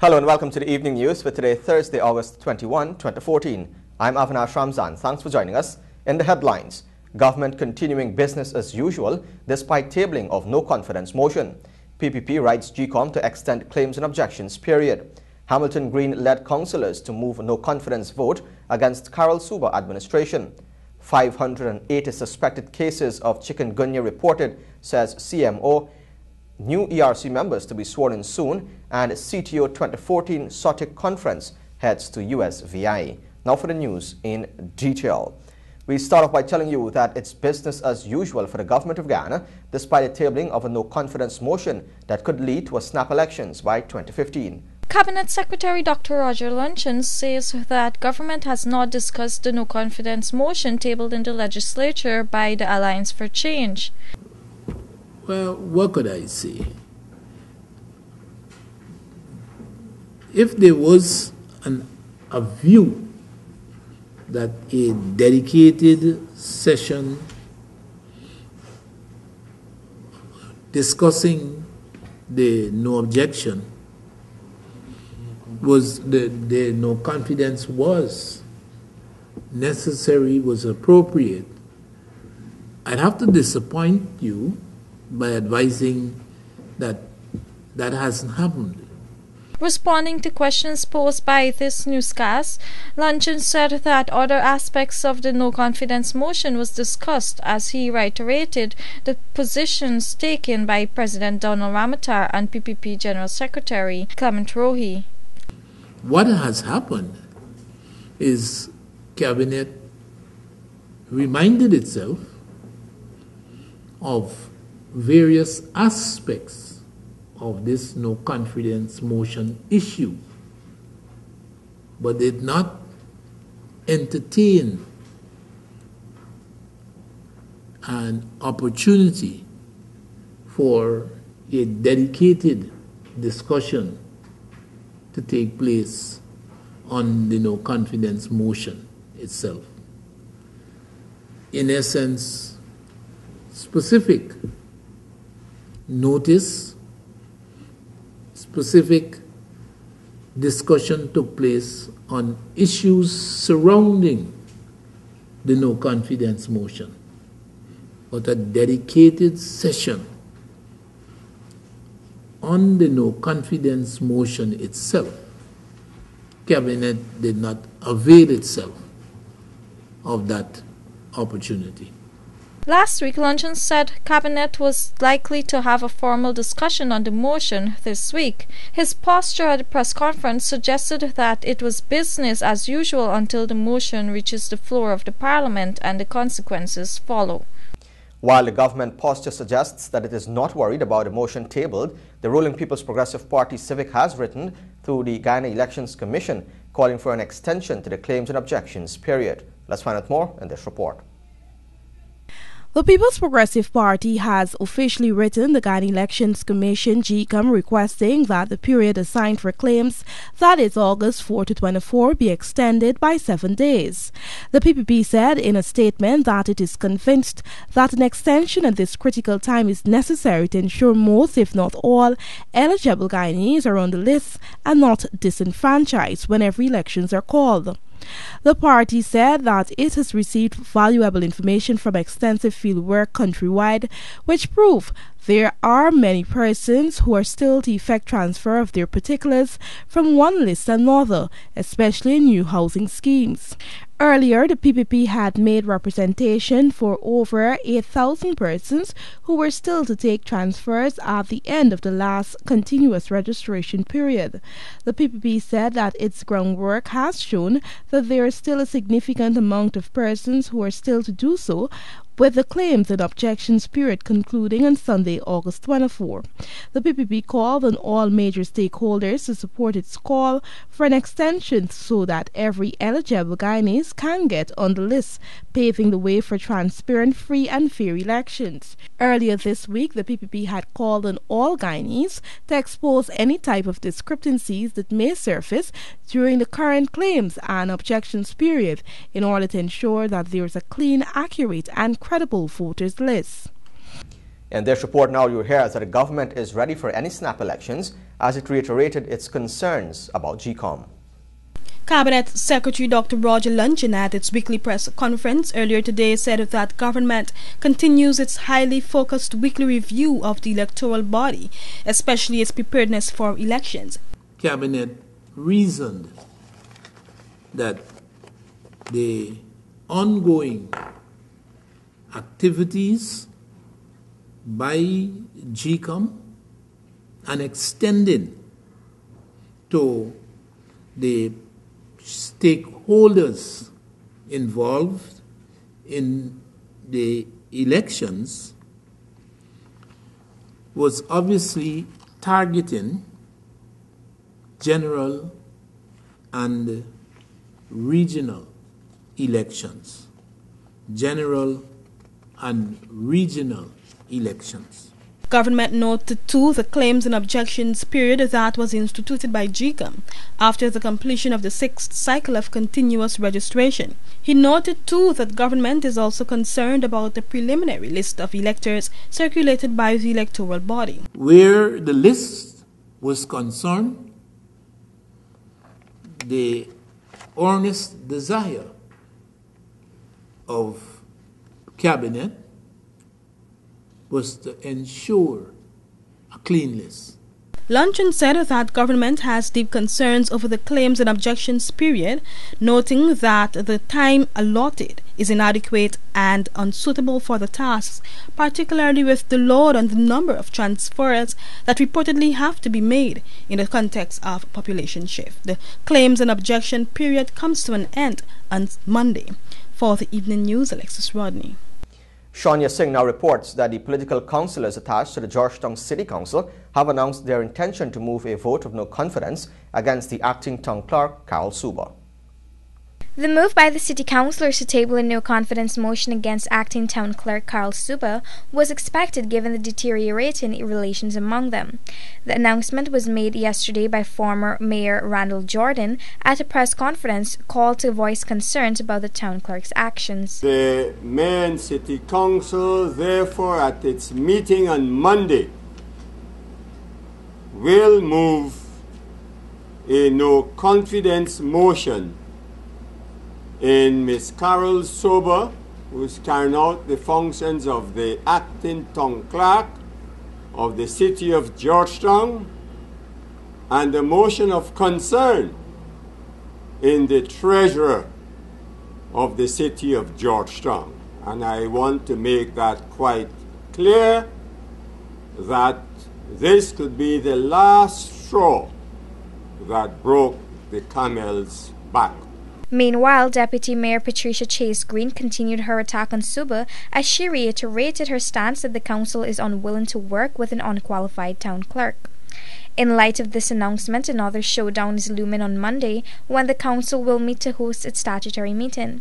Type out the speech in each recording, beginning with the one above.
Hello and welcome to the Evening News for today, Thursday, August 21, 2014. I'm Avinash Ramzan. Thanks for joining us. In the headlines, government continuing business as usual despite tabling of no confidence motion. PPP writes GCOM to extend claims and objections period. Hamilton Green led councillors to move no confidence vote against Carol Suba administration. 580 suspected cases of chikungunya reported, says CMO. New ERC members to be sworn in soon, and CTO 2014 SOTIC conference heads to USVI. Now for the news in detail. We start off by telling you that it's business as usual for the government of Ghana, despite the tabling of a no-confidence motion that could lead to a snap elections by 2015. Cabinet Secretary Dr. Roger Luncheon says that government has not discussed the no-confidence motion tabled in the legislature by the Alliance for Change. Well, what could I say? If there was a view that a dedicated session discussing the no objection was the no confidence was necessary, was appropriate, I'd have to disappoint you by advising that that hasn't happened. Responding to questions posed by this newscast, Luncheon said that other aspects of the no-confidence motion was discussed as he reiterated the positions taken by President Donald Ramotar and PPP General Secretary Clement Rohi. What has happened is Cabinet reminded itself of various aspects of this no confidence motion issue, but did not entertain an opportunity for a dedicated discussion to take place on the no confidence motion itself. In essence, specific notice, specific discussion took place on issues surrounding the no confidence motion, but a dedicated session on the no confidence motion itself, Cabinet did not avail itself of that opportunity. Last week, Luncheon said Cabinet was likely to have a formal discussion on the motion this week. His posture at the press conference suggested that it was business as usual until the motion reaches the floor of the Parliament and the consequences follow. While the government posture suggests that it is not worried about the motion tabled, the ruling People's Progressive Party Civic has written through the Ghana Elections Commission calling for an extension to the claims and objections period. Let's find out more in this report. The People's Progressive Party has officially written the Ghana Elections Commission GCOM requesting that the period assigned for claims, that is August 4 to 24, be extended by 7 days. The PPP said in a statement that it is convinced that an extension at this critical time is necessary to ensure most, if not all, eligible Guyanese are on the list and not disenfranchised whenever elections are called. The party said that it has received valuable information from extensive fieldwork countrywide, which prove there are many persons who are still to effect transfer of their particulars from one list to another, especially in new housing schemes. Earlier, the PPP had made representation for over 8,000 persons who were still to take transfers at the end of the last continuous registration period. The PPP said that its groundwork has shown that there is still a significant amount of persons who are still to do so, with the claims and objections period concluding on Sunday, August 24. The PPP called on all major stakeholders to support its call for an extension so that every eligible Guyanese can get on the list, paving the way for transparent, free and fair elections. Earlier this week, the PPP had called on all Guyanese to expose any type of discrepancies that may surface during the current claims and objections period in order to ensure that there is a clean, accurate and credible voters list. In this report now you hear that the government is ready for any snap elections as it reiterated its concerns about GCOM. Cabinet Secretary Dr. Roger Luncheon at its weekly press conference earlier today said that government continues its highly focused weekly review of the electoral body, especially its preparedness for elections. Cabinet reasoned that the ongoing activities by GCOM and extending to the stakeholders involved in the elections was obviously targeting general and regional elections. General and regional elections. Government noted too the claims and objections period that was instituted by GCOM after the completion of the 6th cycle of continuous registration. He noted too that government is also concerned about the preliminary list of electors circulated by the electoral body. Where the list was concerned, the earnest desire of Cabinet was to ensure a clean list. Luncheon said that government has deep concerns over the claims and objections period, noting that the time allotted is inadequate and unsuitable for the tasks, particularly with the load on the number of transfers that reportedly have to be made in the context of population shift. The claims and objection period comes to an end on Monday. For the Evening News, Alexis Rodney. Shania Singh now reports that the political councillors attached to the Georgetown City Council have announced their intention to move a vote of no confidence against the acting town clerk, Carol Suba. The move by the city councillors to table a no-confidence motion against acting town clerk Carol Suba was expected given the deteriorating relations among them. The announcement was made yesterday by former Mayor Randall Jordan at a press conference called to voice concerns about the town clerk's actions. The Mayor and City Council, therefore, at its meeting on Monday, will move a no-confidence motion in Ms. Carol Suba, who is carrying out the functions of the acting town clerk of the city of Georgetown, and the motion of concern in the treasurer of the city of Georgetown. And I want to make that quite clear that this could be the last straw that broke the camel's back. Meanwhile, Deputy Mayor Patricia Chase Green continued her attack on Suba as she reiterated her stance that the council is unwilling to work with an unqualified town clerk. In light of this announcement, another showdown is looming on Monday when the council will meet to host its statutory meeting.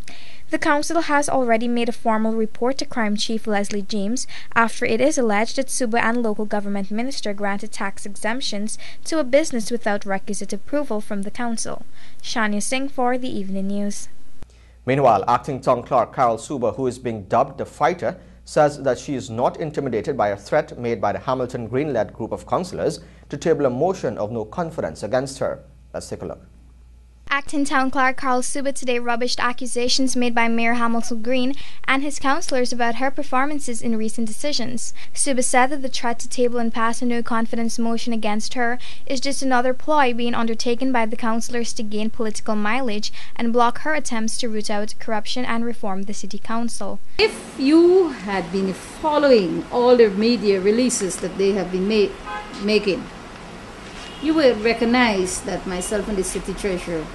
The council has already made a formal report to Crime Chief Leslie James after it is alleged that Suba and local government minister granted tax exemptions to a business without requisite approval from the council. Shania Singh for the Evening News. Meanwhile, acting town clerk Carol Suba, who is being dubbed the fighter, says that she is not intimidated by a threat made by the Hamilton Green-led group of councillors to table a motion of no confidence against her. Let's take a look. Acting Town Clerk Carol Suba today rubbished accusations made by Mayor Hamilton Green and his councillors about her performances in recent decisions. Suba said that the threat to table and pass a no-confidence motion against her is just another ploy being undertaken by the councillors to gain political mileage and block her attempts to root out corruption and reform the city council. If you had been following all the media releases that they have been making, you will recognize that myself and the city treasurer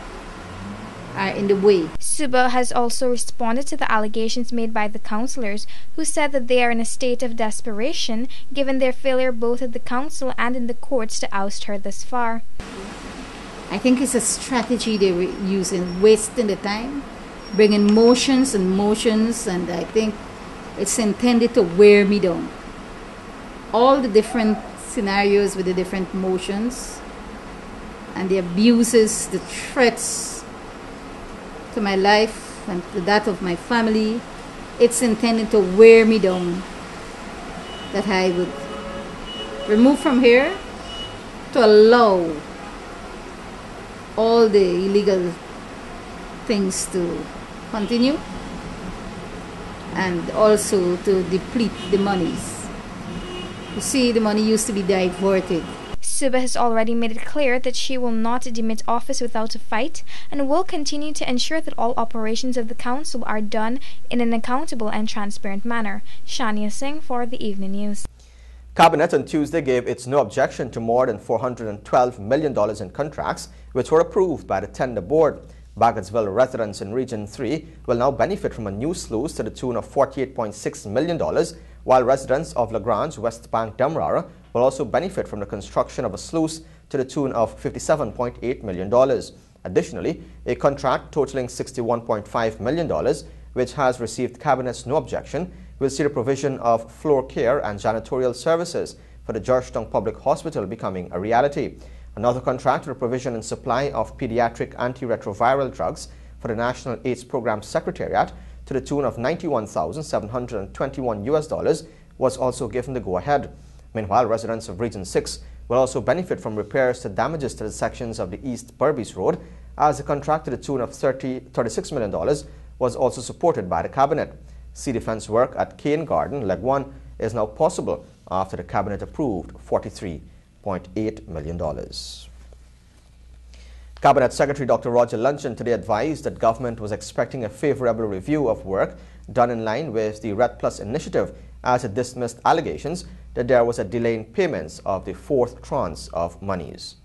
are in the way. Suba has also responded to the allegations made by the councillors, who said that they are in a state of desperation given their failure both at the council and in the courts to oust her thus far. I think it's a strategy they were using, wasting the time, bringing motions, and I think it's intended to wear me down. All the different scenarios with the different motions and the abuses, the threats to my life and to that of my family, it's intended to wear me down that I would remove from here to allow all the illegal things to continue and also to deplete the monies. You see, the money used to be diverted. Suba has already made it clear that she will not demit office without a fight and will continue to ensure that all operations of the council are done in an accountable and transparent manner. Shania Singh for the Evening News. Cabinet on Tuesday gave its no objection to more than $412 million in contracts which were approved by the tender board. Bagatsville residents in Region 3 will now benefit from a new sluice to the tune of $48.6 million, while residents of Lagrange, West Bank, Demerara will also benefit from the construction of a sluice to the tune of $57.8 million. Additionally, a contract totaling $61.5 million, which has received Cabinet's no objection, will see the provision of floor care and janitorial services for the Georgetown Public Hospital becoming a reality. Another contract for the provision and supply of pediatric antiretroviral drugs for the National AIDS Program Secretariat to the tune of $91,721 was also given the go-ahead. Meanwhile, residents of Region 6 will also benefit from repairs to damages to the sections of the East Berbice Road, as a contract to the tune of $36 million was also supported by the Cabinet. Sea defense work at Cane Garden, Leg 1, is now possible after the Cabinet approved $43.8 million. Cabinet Secretary Dr. Roger Luncheon today advised that government was expecting a favorable review of work done in line with the Red Plus initiative, as it dismissed allegations that there was a delay in payments of the fourth tranche of monies.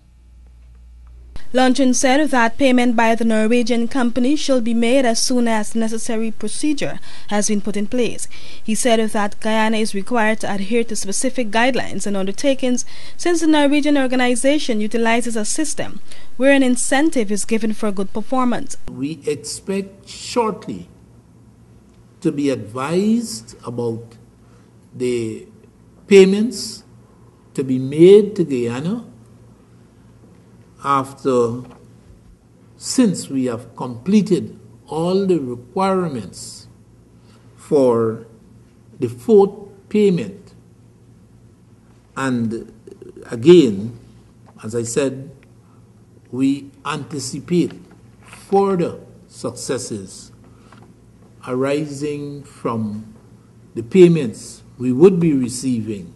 Luncheon said that payment by the Norwegian company should be made as soon as the necessary procedure has been put in place. He said that Guyana is required to adhere to specific guidelines and undertakings, since the Norwegian organization utilizes a system where an incentive is given for good performance. We expect shortly to be advised about the payments to be made to Guyana since we have completed all the requirements for the fourth payment. And again, as I said, we anticipate further successes arising from the payments we would be receiving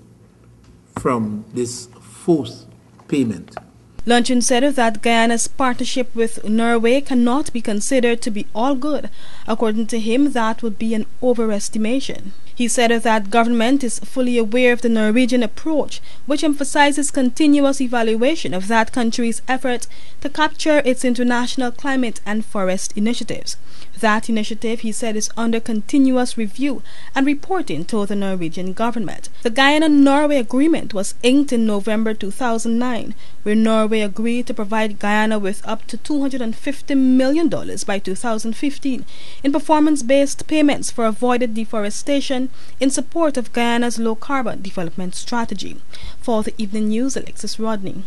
from this fourth payment. Luncheon said that Guyana's partnership with Norway cannot be considered to be all good. According to him, that would be an overestimation. He said that government is fully aware of the Norwegian approach, which emphasizes continuous evaluation of that country's effort to capture its international climate and forest initiatives. That initiative, he said, is under continuous review and reporting to the Norwegian government. The Guyana-Norway agreement was inked in November 2009, where Norway agreed to provide Guyana with up to $250 million by 2015 in performance-based payments for avoided deforestation in support of Guyana's low-carbon development strategy. For the Evening News, Alexis Rodney.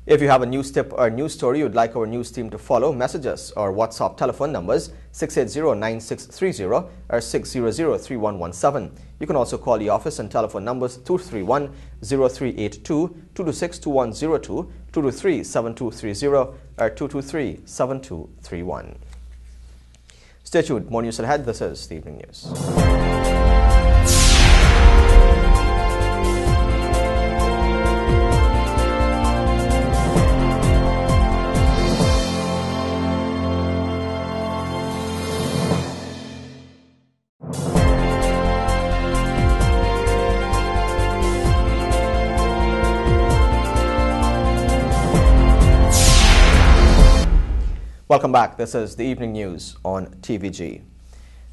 If you have a news tip or news story you would like our news team to follow, message us or WhatsApp telephone numbers 680-9630 or 600-3117. You can also call the office and telephone numbers 231-0382, 226-2102, 223-7230 or 223-7231. Stay tuned. More news ahead. This is the Evening News. Welcome back. This is the Evening News on TVG.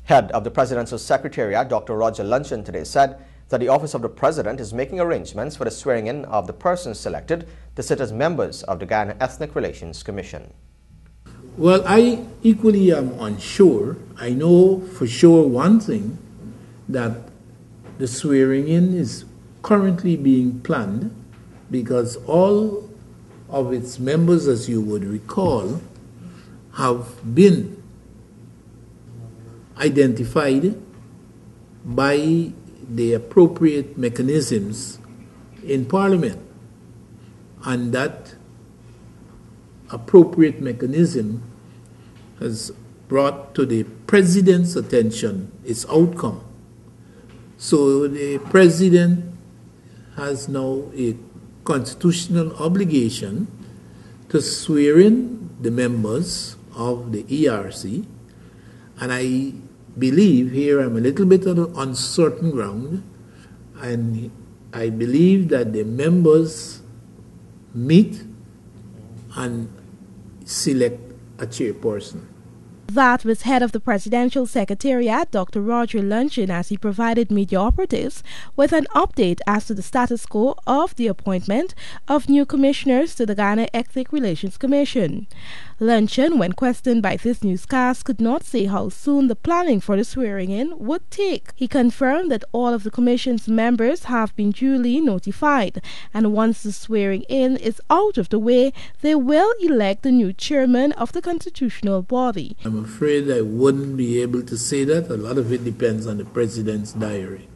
Head of the Presidential Secretariat, Dr. Roger Luncheon, today said that the Office of the President is making arrangements for the swearing-in of the persons selected to sit as members of the Guyana Ethnic Relations Commission. Well, I equally am unsure. I know for sure one thing, that the swearing-in is currently being planned because all of its members, as you would recall, have been identified by the appropriate mechanisms in Parliament. And that appropriate mechanism has brought to the President's attention its outcome. So the President has now a constitutional obligation to swear in the members of the ERC, and I believe here I'm a little bit on uncertain ground, and I believe that the members meet and select a chairperson. That was head of the Presidential Secretariat, Dr. Roger Luncheon, as he provided media operatives with an update as to the status quo of the appointment of new commissioners to the Ghana Ethnic Relations Commission. Luncheon, when questioned by this newscast, could not say how soon the planning for the swearing-in would take. He confirmed that all of the commission's members have been duly notified, and once the swearing-in is out of the way, they will elect the new chairman of the constitutional body. I'm afraid I wouldn't be able to say that. A lot of it depends on the President's diary.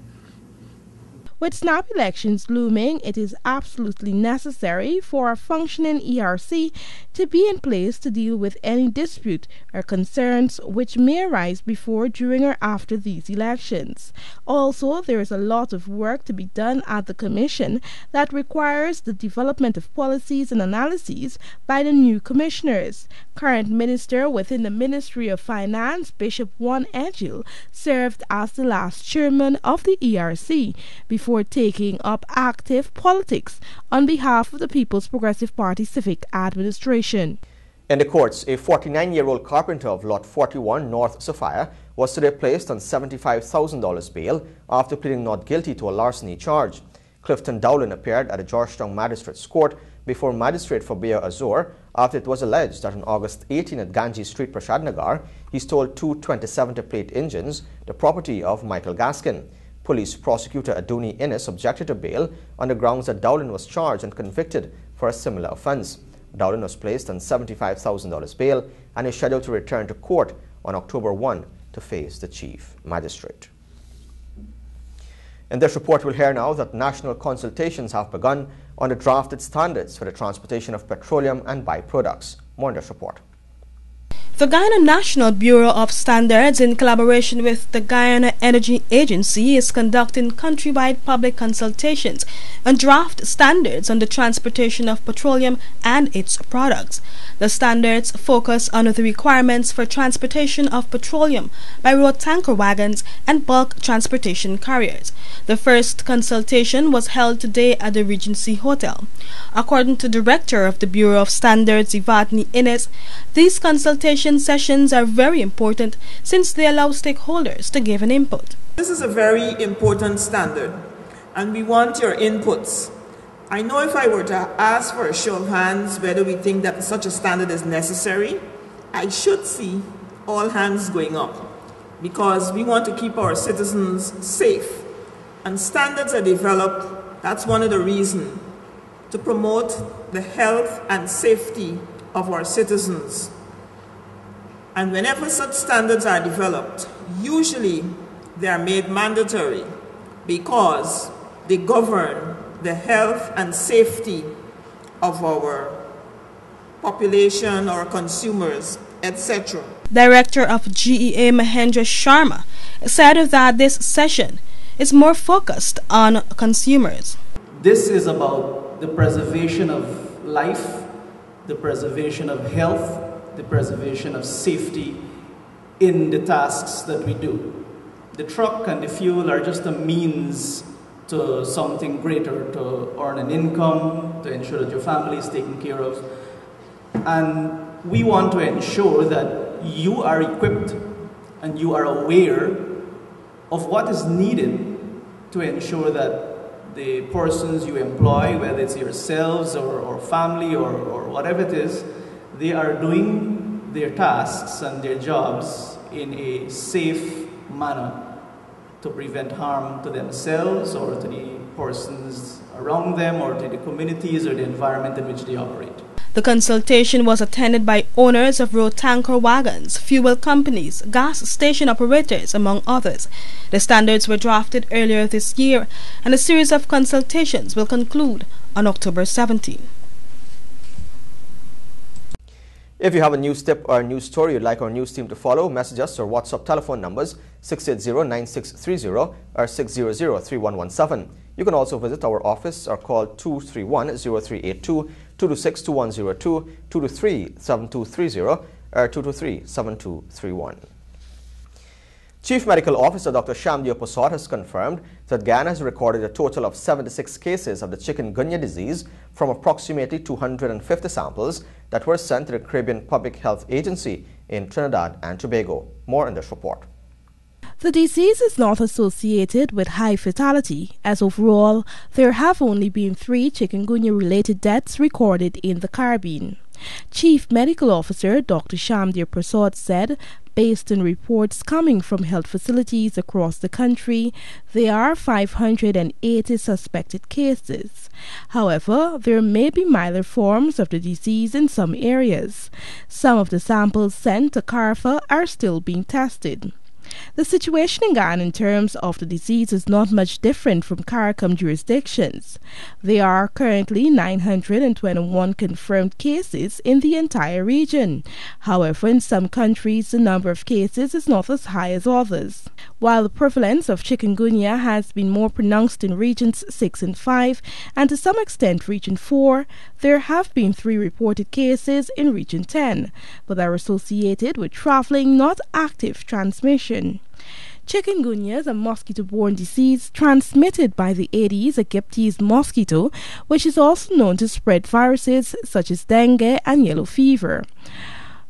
With snap elections looming, it is absolutely necessary for a functioning ERC to be in place to deal with any dispute or concerns which may arise before, during, or after these elections. Also, there is a lot of work to be done at the Commission that requires the development of policies and analyses by the new commissioners. Current Minister within the Ministry of Finance, Bishop Juan Edgil, served as the last chairman of the ERC before taking up active politics on behalf of the People's Progressive Party Civic Administration. In the courts, a 49-year-old carpenter of Lot 41 North Sophia was today placed on $75,000 bail after pleading not guilty to a larceny charge. Clifton Dowling appeared at the Georgetown Magistrates Court before Magistrate Fabia Azor after it was alleged that on August 18 at Ganji Street, Prashad Nagar, he stole two 2070-plate engines, the property of Michael Gaskin. Police prosecutor Aduni Innes objected to bail on the grounds that Dowling was charged and convicted for a similar offence. Dowling was placed on $75,000 bail and is scheduled to return to court on October 1 to face the Chief Magistrate. In this report, we'll hear now that national consultations have begun on the drafted standards for the transportation of petroleum and byproducts. More in this report. The Guyana National Bureau of Standards, in collaboration with the Guyana Energy Agency, is conducting countrywide public consultations on draft standards on the transportation of petroleum and its products. The standards focus on the requirements for transportation of petroleum by road tanker wagons and bulk transportation carriers. The first consultation was held today at the Regency Hotel. According to Director of the Bureau of Standards, Ivatni Innes, these consultation sessions are very important since they allow stakeholders to give an input. This is a very important standard, and we want your inputs. I know if I were to ask for a show of hands whether we think that such a standard is necessary, I should see all hands going up, because we want to keep our citizens safe. And standards are developed, that's one of the reasons, to promote the health and safety of our citizens. And whenever such standards are developed, usually they are made mandatory because they govern the health and safety of our population, our consumers, etc. Director of GEA Mahendra Sharma said that this session is more focused on consumers. This is about the preservation of life, the preservation of health, the preservation of safety in the tasks that we do. The truck and the fuel are just a means to something greater, to earn an income, to ensure that your family is taken care of. And we want to ensure that you are equipped and you are aware of what is needed to ensure that the persons you employ, whether it's yourselves or family or whatever it is, they are doing their tasks and their jobs in a safe manner to prevent harm to themselves or to the persons around them or to the communities or the environment in which they operate. The consultation was attended by owners of road tanker wagons, fuel companies, gas station operators, among others. The standards were drafted earlier this year, and a series of consultations will conclude on October 17. If you have a news tip or a news story you'd like our news team to follow, message us or WhatsApp telephone numbers 680-9630 or 600-3117. You can also visit our office or call 231-0382, 226-2102, 223-7230 or 223-7231. Chief Medical Officer Dr. Shamdeo Prasad has confirmed that Guyana has recorded a total of 76 cases of the chikungunya disease from approximately 250 samples that were sent to the Caribbean Public Health Agency in Trinidad and Tobago. More in this report. The disease is not associated with high fatality, as overall there have only been 3 chikungunya-related deaths recorded in the Caribbean. Chief Medical Officer Dr. Shamdeo Prasad said, based on reports coming from health facilities across the country, there are 580 suspected cases. However, there may be milder forms of the disease in some areas. Some of the samples sent to CARPHA are still being tested. The situation in Guyana in terms of the disease is not much different from CARICOM jurisdictions. There are currently 921 confirmed cases in the entire region. However, in some countries, the number of cases is not as high as others. While the prevalence of chikungunya has been more pronounced in regions 6 and 5, and to some extent region 4, there have been 3 reported cases in region 10, but are associated with traveling, not active transmission. Chikungunya is a mosquito-borne disease transmitted by the Aedes aegypti mosquito, which is also known to spread viruses such as dengue and yellow fever.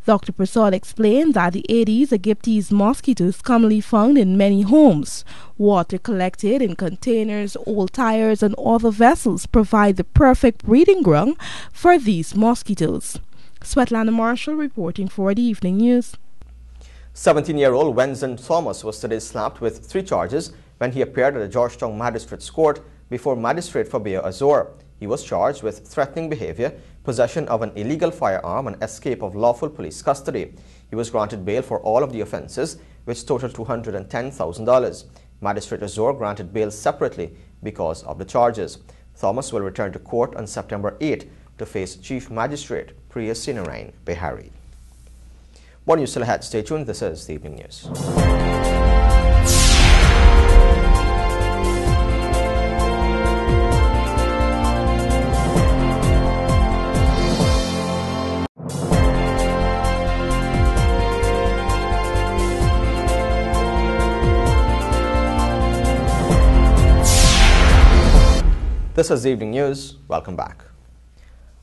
Dr. Prasad explained that the Aedes aegypti mosquito is commonly found in many homes. Water collected in containers, old tires, and other vessels provide the perfect breeding ground for these mosquitoes. Svetlana Marshall reporting for the Evening News. 17-year-old Wenzen Thomas was today slapped with 3 charges when he appeared at the Georgetown Magistrates Court before Magistrate Fabio Azor. He was charged with threatening behavior, possession of an illegal firearm, and escape of lawful police custody. He was granted bail for all of the offences, which totaled $210,000. Magistrate Azor granted bail separately because of the charges. Thomas will return to court on September 8 to face Chief Magistrate Priya Sinarain Behari. More news still ahead. Stay tuned. This is the Evening News. This is the Evening News. Welcome back.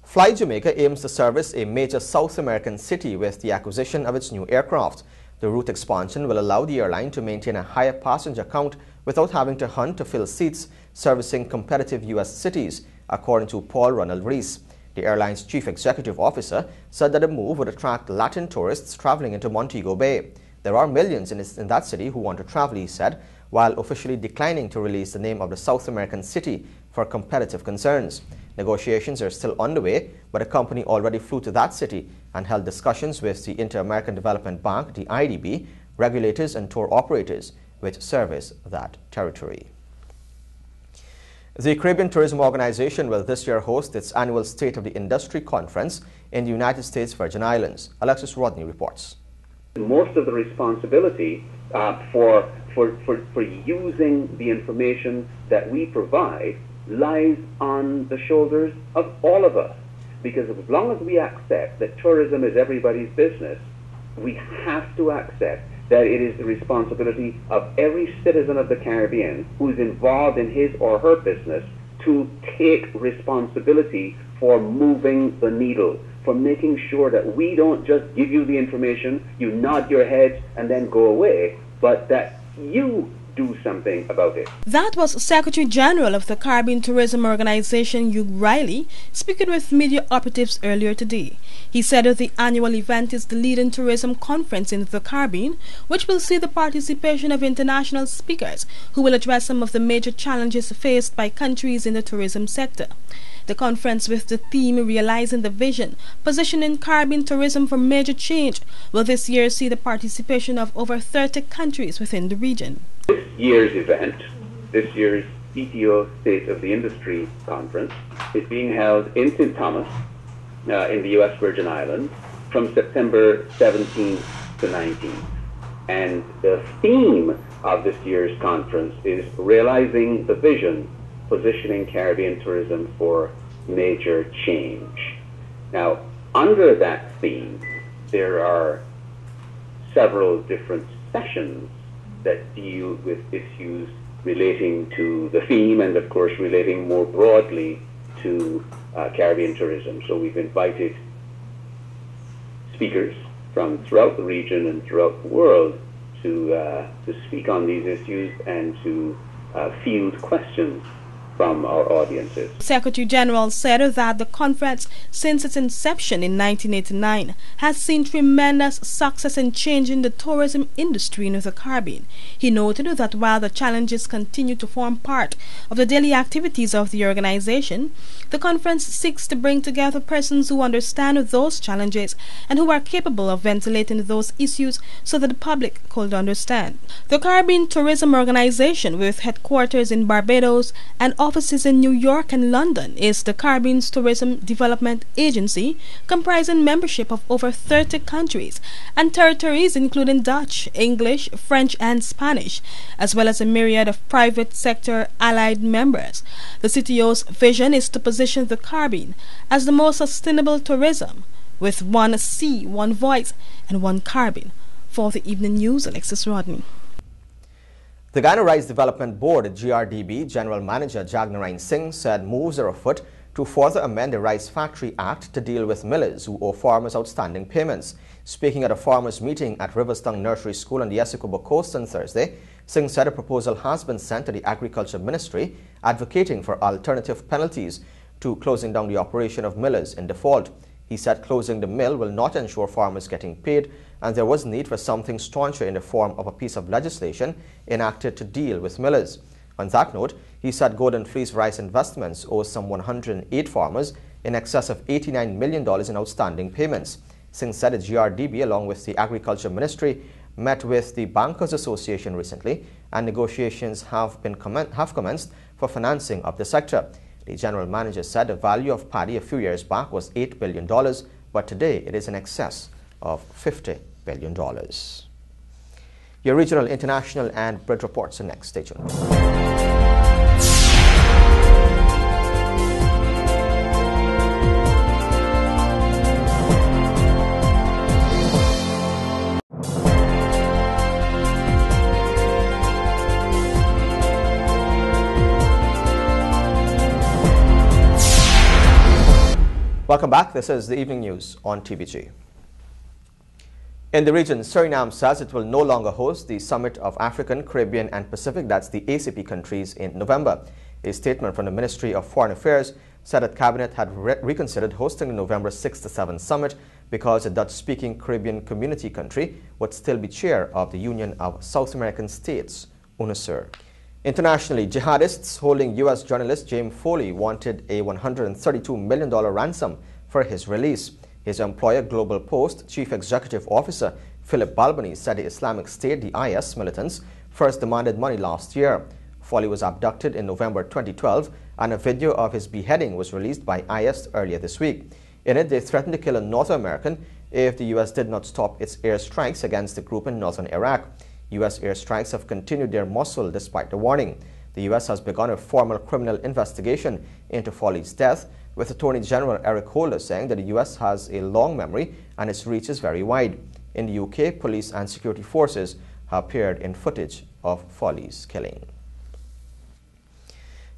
Fly Jamaica aims to service a major South American city with the acquisition of its new aircraft. The route expansion will allow the airline to maintain a higher passenger count without having to hunt to fill seats, servicing competitive U.S. cities, according to Paul Ronald Reese. The airline's chief executive officer said that the move would attract Latin tourists traveling into Montego Bay. There are millions in that city who want to travel, he said, while officially declining to release the name of the South American city for competitive concerns. Negotiations are still underway, but the company already flew to that city and held discussions with the Inter-American Development Bank, the IDB, regulators and tour operators which service that territory. The Caribbean Tourism Organization will this year host its annual State of the Industry Conference in the United States Virgin Islands. Alexis Rodney reports. Most of the responsibility for using the information that we provide lies on the shoulders of all of us. Because as long as we accept that tourism is everybody's business, we have to accept that it is the responsibility of every citizen of the Caribbean who is involved in his or her business to take responsibility for moving the needle, for making sure that we don't just give you the information, you nod your head and then go away, but that you do something about it. That was Secretary General of the Caribbean Tourism Organization, Hugh Riley, speaking with media operatives earlier today. He said that the annual event is the leading tourism conference in the Caribbean, which will see the participation of international speakers who will address some of the major challenges faced by countries in the tourism sector. The conference, with the theme Realizing the Vision, positioning Caribbean tourism for major change, will this year see the participation of over 30 countries within the region. This year's event, this year's CTO State of the Industry Conference, is being held in St. Thomas, in the U.S. Virgin Islands, from September 17th to 19th. And the theme of this year's conference is Realizing the Vision, Positioning Caribbean Tourism for Major Change. Now, under that theme, there are several different sessions that deal with issues relating to the theme and, of course, relating more broadly to Caribbean tourism. So we've invited speakers from throughout the region and throughout the world to speak on these issues and to field questions from our audiences. Secretary General said that the conference, since its inception in 1989, has seen tremendous success in changing the tourism industry in the Caribbean. He noted that while the challenges continue to form part of the daily activities of the organization, the conference seeks to bring together persons who understand those challenges and who are capable of ventilating those issues so that the public could understand. The Caribbean Tourism Organization, with headquarters in Barbados and offices in New York and London, is the Caribbean Tourism Development Agency, comprising membership of over 30 countries and territories including Dutch, English, French and Spanish, as well as a myriad of private sector allied members. The CTO's vision is to position the Caribbean as the most sustainable tourism, with one sea, one voice and one Caribbean. For the Evening News, Alexis Rodney. The Guyana Rice Development Board, GRDB, General Manager Jagnarine Singh said moves are afoot to further amend the Rice Factory Act to deal with millers who owe farmers outstanding payments. Speaking at a farmers' meeting at Riverstone Nursery School on the Essequibo Coast on Thursday, Singh said a proposal has been sent to the Agriculture Ministry advocating for alternative penalties to closing down the operation of millers in default. He said closing the mill will not ensure farmers getting paid, and there was need for something stauncher in the form of a piece of legislation enacted to deal with millers. On that note, he said Golden Fleece Rice Investments owes some 108 farmers in excess of $89 million in outstanding payments. Singh said the GRDB, along with the Agriculture Ministry, met with the Bankers Association recently, and negotiations have commenced for financing of the sector. The general manager said the value of paddy a few years back was $8 billion, but today it is in excess of $50 billion. Your regional, international and bread reports are next. Stay tuned. Welcome back. This is the Evening News on TVG. In the region, Suriname says it will no longer host the Summit of African, Caribbean and Pacific, that's the ACP countries, in November. A statement from the Ministry of Foreign Affairs said that Cabinet had reconsidered hosting the November 6 to 7 summit because a Dutch-speaking Caribbean community country would still be chair of the Union of South American States, UNASUR. Internationally, jihadists holding U.S. journalist James Foley wanted a $132 million ransom for his release. His employer, Global Post Chief Executive Officer Philip Balbany, said the Islamic State, the IS militants, first demanded money last year. Foley was abducted in November 2012, and a video of his beheading was released by IS earlier this week. In it, they threatened to kill a North American if the U.S. did not stop its airstrikes against the group in northern Iraq. U.S. airstrikes have continued their muscle despite the warning. The U.S. has begun a formal criminal investigation into Foley's death, with Attorney General Eric Holder saying that the U.S. has a long memory and its reach is very wide. In the U.K., police and security forces have appeared in footage of Foley's killing.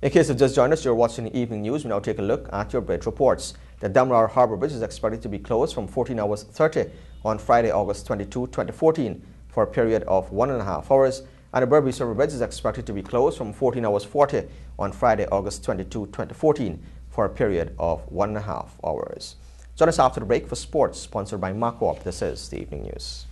In case you've just joined us, you're watching the Evening News. We now take a look at your bridge reports. The Damrar Harbour Bridge is expected to be closed from 14 hours 30 on Friday, August 22, 2014, for a period of 1.5 hours, and the Berbice River Bridge is expected to be closed from 14 hours 40 on Friday, August 22, 2014, for a period of 1.5 hours. Join us after the break for sports, sponsored by MacWop. This is the Evening News.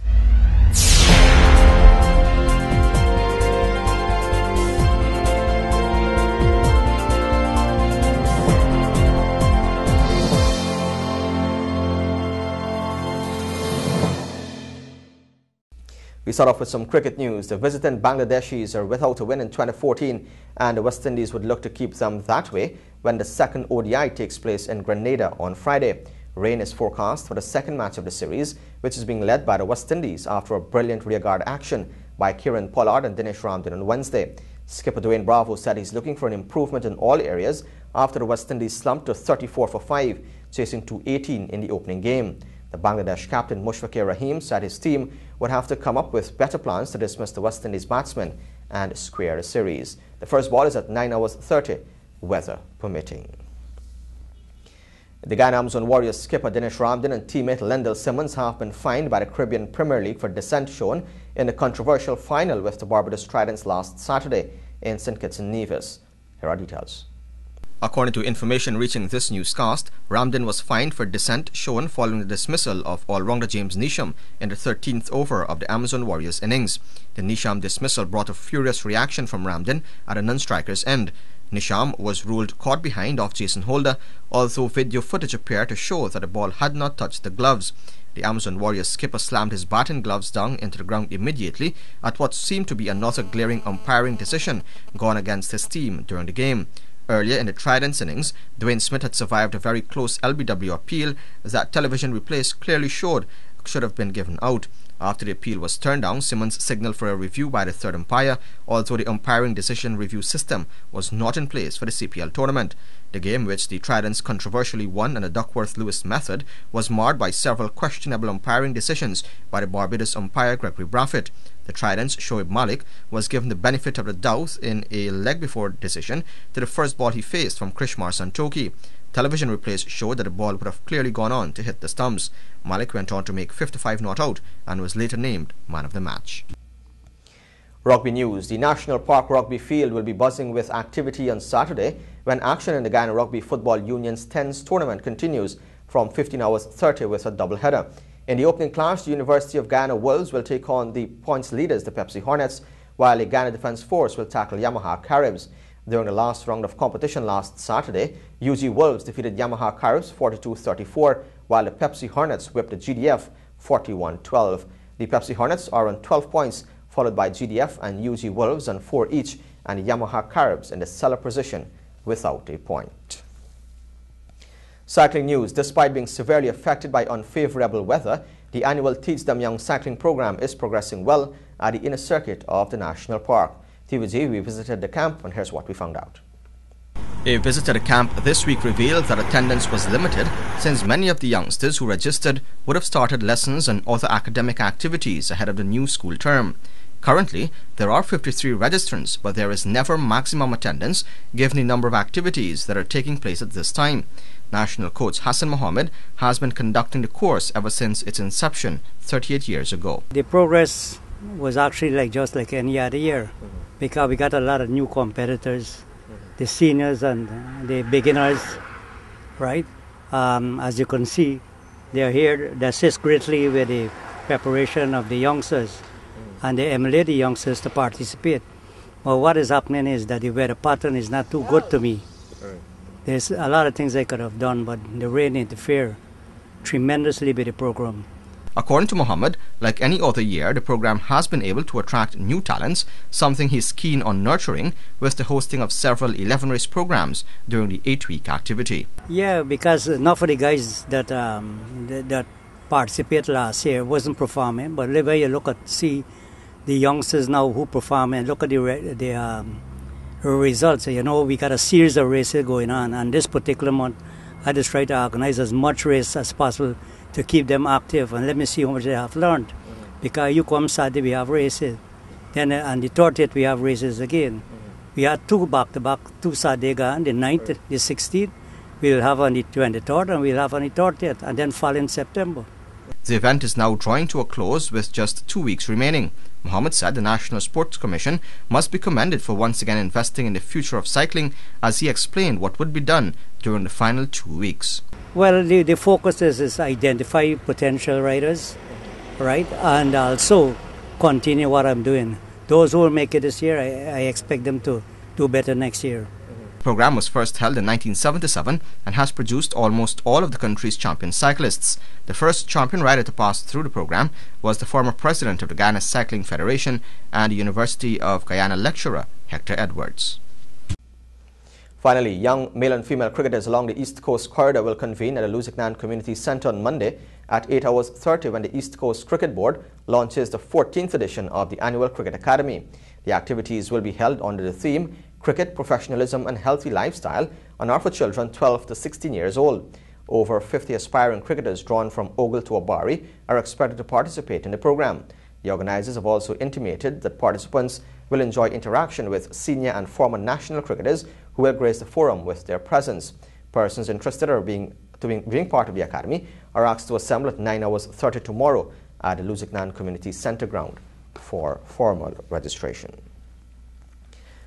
start off with some cricket news. The visiting Bangladeshis are without a win in 2014, and the West Indies would look to keep them that way when the second ODI takes place in Grenada on Friday. Rain is forecast for the second match of the series, which is being led by the West Indies after a brilliant rearguard action by Kieran Pollard and Dinesh Ramdin on Wednesday. Skipper Dwayne Bravo said he's looking for an improvement in all areas after the West Indies slumped to 34 for 5, chasing 218 in the opening game. The Bangladesh captain Mushfiqur Rahim said his team would have to come up with better plans to dismiss the West Indies batsmen and square the series. The first ball is at 9:30, weather permitting. The Guyana Amazon Warriors skipper Dinesh Ramdin and teammate Lendl Simmons have been fined by the Caribbean Premier League for dissent shown in the controversial final with the Barbados Tridents last Saturday in St. Kitts and Nevis. Here are details. According to information reaching this newscast, Ramdin was fined for dissent shown following the dismissal of all-rounder James Neesham in the 13th over of the Amazon Warriors innings. The Neesham dismissal brought a furious reaction from Ramdin at a non-striker's end. Neesham was ruled caught behind off Jason Holder, although video footage appeared to show that the ball had not touched the gloves. The Amazon Warriors skipper slammed his bat and gloves down into the ground immediately at what seemed to be another glaring umpiring decision gone against his team during the game. Earlier in the Tridents innings, Dwayne Smith had survived a very close LBW appeal that television replays clearly showed should have been given out. After the appeal was turned down, Simmons signaled for a review by the third umpire, although the umpiring decision review system was not in place for the CPL tournament. The game, which the Tridents controversially won in the Duckworth-Lewis method, was marred by several questionable umpiring decisions by the Barbados umpire Gregory Braffett. The Tridents' Shoaib Malik was given the benefit of the doubt in a leg-before decision to the first ball he faced from Krishmar Santoki. Television replays showed that the ball would have clearly gone on to hit the stumps. Malik went on to make 55 not out and was later named man of the match. Rugby news. The National Park Rugby Field will be buzzing with activity on Saturday when action in the Guyana Rugby Football Union's 10s tournament continues from 15:30 with a doubleheader. In the opening clash, the University of Guyana Wolves will take on the points leaders, the Pepsi Hornets, while the Guyana Defence Force will tackle Yamaha Caribs. During the last round of competition last Saturday, UG Wolves defeated Yamaha Caribs 42-34, while the Pepsi Hornets whipped the GDF 41-12. The Pepsi Hornets are on 12 points, followed by GDF and UG Wolves on 4 each, and Yamaha Caribs in the cellar position without a point. Cycling news. Despite being severely affected by unfavorable weather, the annual Teach Them Young cycling program is progressing well at the inner circuit of the national park. TVG, we visited the camp, and here's what we found out. A visit to the camp this week revealed that attendance was limited since many of the youngsters who registered would have started lessons and other academic activities ahead of the new school term. Currently, there are 53 registrants, but there is never maximum attendance given the number of activities that are taking place at this time. National coach Hassan Mohammed has been conducting the course ever since its inception 38 years ago. The progress was actually just like any other year, because we got a lot of new competitors, the seniors and the beginners, right? As you can see, they're here. They assist greatly with the preparation of the youngsters, and they emulate the youngsters to participate. Well, what is happening is that the weather pattern is not too good to me. There's a lot of things I could have done, but the rain interfered tremendously with the program. According to Mohammed, like any other year, the program has been able to attract new talents, something he's keen on nurturing with the hosting of several 11-race programs during the 8-week activity. Yeah, because not for the guys that that participated last year wasn't performing, but where you look at, see the youngsters now who perform and look at the results. You know, we got a series of races going on, and this particular month I just try to organize as much race as possible to keep them active, and let me see how much they have learned. Because you come Saturday, we have races. Then on the 30th, we have races again. We had 2 back-to-back, 2 Saturday gone, the 9th, the 16th. We'll have on the 23rd, and we'll have on the 30th, and then fall in September. The event is now drawing to a close with just 2 weeks remaining. Mohammed said the National Sports Commission must be commended for once again investing in the future of cycling, as he explained what would be done during the final 2 weeks. Well, the focus is identify potential riders, right, and also continue what I'm doing. Those who will make it this year, I expect them to do better next year. The program was first held in 1977 and has produced almost all of the country's champion cyclists. The first champion rider to pass through the program was the former president of the Guyana Cycling Federation and the University of Guyana lecturer, Hector Edwards. Finally, young male and female cricketers along the East Coast Corridor will convene at the Lusignan Community Centre on Monday at 8:30 when the East Coast Cricket Board launches the 14th edition of the annual Cricket Academy. The activities will be held under the theme Cricket, Professionalism and Healthy Lifestyle and are for children 12 to 16 years old. Over 50 aspiring cricketers drawn from Ogle to Abari are expected to participate in the program. The organizers have also intimated that participants will enjoy interaction with senior and former national cricketers who will grace the forum with their presence. Persons interested in being part of the academy are asked to assemble at 9:30 tomorrow at the Lusignan Community Centre ground for formal registration.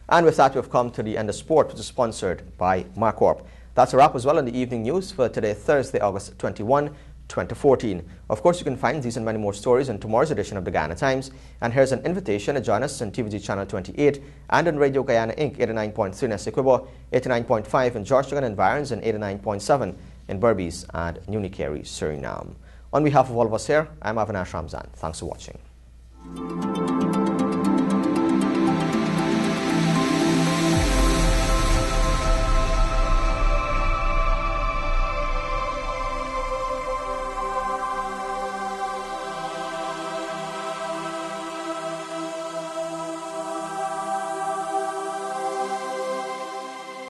And with that, we've come to the end of sport, which is sponsored by Marcorp. That's a wrap as well on the evening news for today, Thursday, August 21, 2014. Of course, you can find these and many more stories in tomorrow's edition of the Guyana Times. And here's an invitation to join us on TVG Channel 28 and on Radio Guyana Inc. 89.3 in Essequibo, 89.5 in Georgetown and Environs, and 89.7 in Berbice and Unicary, Suriname. On behalf of all of us here, I'm Avinash Ramzan. Thanks for watching.